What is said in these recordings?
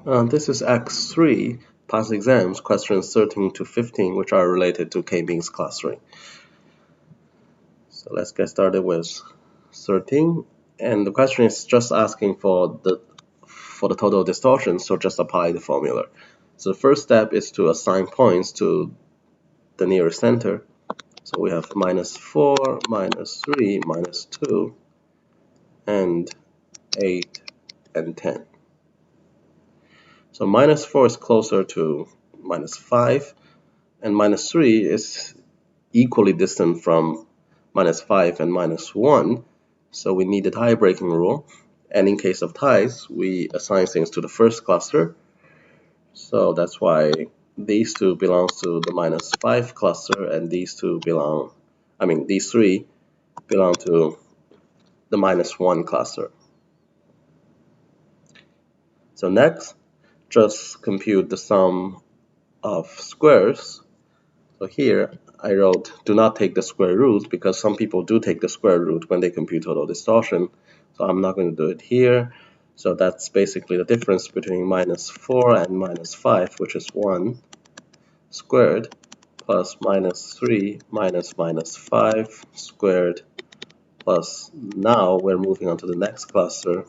This is X3 past exams, questions 13 to 15, which are related to k-means clustering. So let's get started with 13. And the question is just asking for the total distortion, so just apply the formula. So the first step is to assign points to the nearest center. So we have -4, -3, -2, and 8, and 10. So -4 is closer to -5, and -3 is equally distant from -5 and -1. So we need the tie breaking rule. And in case of ties, we assign things to the first cluster. So that's why these two belong to the -5 cluster, and these three belong to the -1 cluster. So next, just compute the sum of squares. So here I wrote do not take the square root because some people do take the square root when they compute total distortion. So I'm not going to do it here. So that's basically the difference between -4 and -5, which is 1 squared, plus -3 minus -5 squared, plus now we're moving on to the next cluster,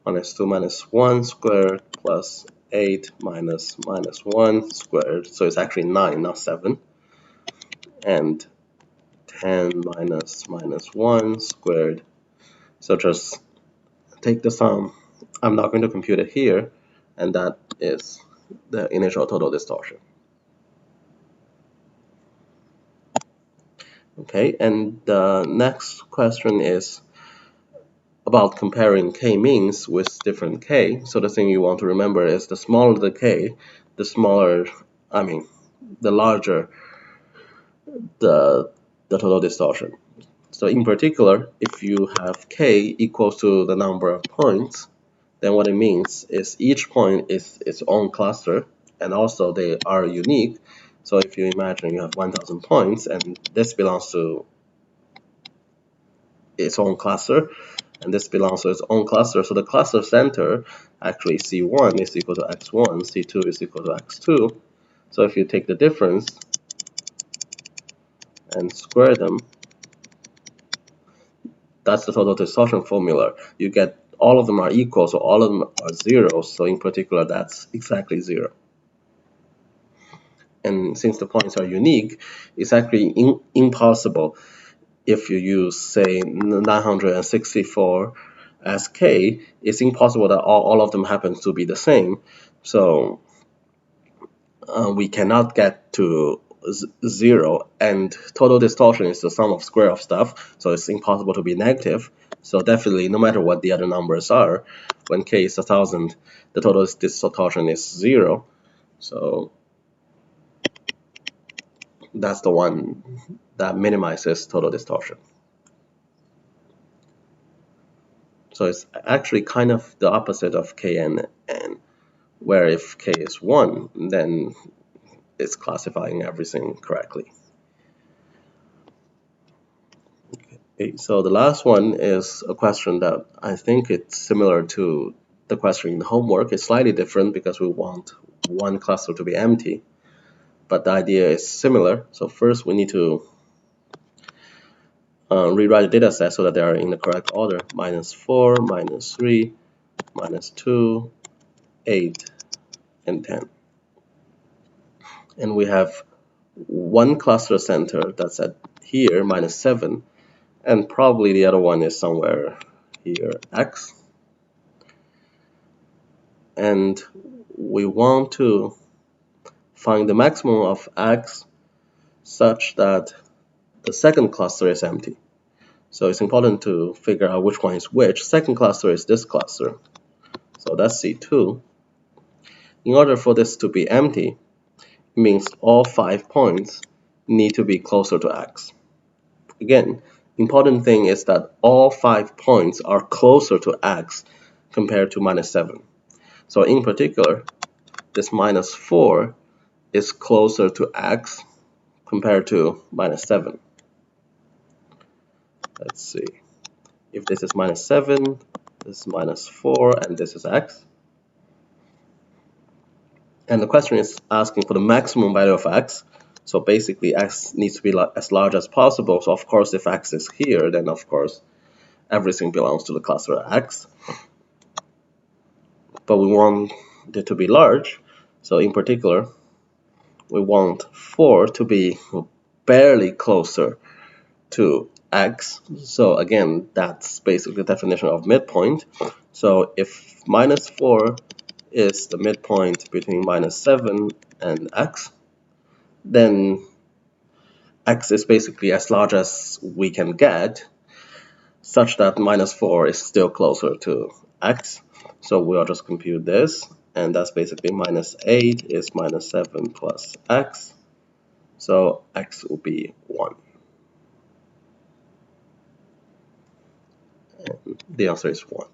-2 minus 1 squared, plus 8 minus -1 squared. So it's actually 9, not 7. And 10 minus -1 squared. So just take the sum. I'm not going to compute it here, and that is the initial total distortion. Okay, and the next question is about comparing k-means with different k. So the thing you want to remember is the smaller the k, the larger the total distortion. So in particular, if you have k equals to the number of points, then what it means is each point is its own cluster, and also they are unique. So if you imagine you have 1,000 points, and this belongs to its own cluster, and this belongs to its own cluster. So the cluster center, actually C1 is equal to x1, C2 is equal to x2. So if you take the difference and square them, that's the total distortion formula. You get all of them are equal, so all of them are zeros. So in particular, that's exactly 0. And since the points are unique, it's actually impossible if you use, say, 964 as k. It's impossible that all of them happen to be the same. So we cannot get to 0, and total distortion is the sum of square of stuff, so it's impossible to be negative. So definitely, no matter what the other numbers are, when k is 1,000, the total distortion is 0. So that's the one that minimizes total distortion. So it's actually kind of the opposite of kn, where if k is 1, then it's classifying everything correctly. Okay, so the last one is a question that I think it's similar to the question in the homework. It's slightly different because we want one cluster to be empty, but the idea is similar. So first we need to rewrite the data set so that they are in the correct order: -4, -3, -2, 8, and 10. And we have one cluster center that's at here, -7, and probably the other one is somewhere here, x. And we want to find the maximum of x such that the second cluster is empty. So it's important to figure out which one is which. Second cluster is this cluster. So that's C2. In order for this to be empty, it means all 5 points need to be closer to x. Again, important thing is that all 5 points are closer to x compared to -7. So in particular, this -4 is closer to x compared to -7. Let's see. If this is -7, this is -4, and this is x. And the question is asking for the maximum value of x. So basically, x needs to be as large as possible. So of course, if x is here, then of course, everything belongs to the cluster x. But we want it to be large. So in particular, we want 4 to be barely closer to x. So again, that's basically the definition of midpoint. So if minus 4 is the midpoint between minus 7 and x, then x is basically as large as we can get, such that minus 4 is still closer to x. So we'll just compute this, and that's basically minus 8 is minus 7 plus x. So x will be 1. And the answer is 1.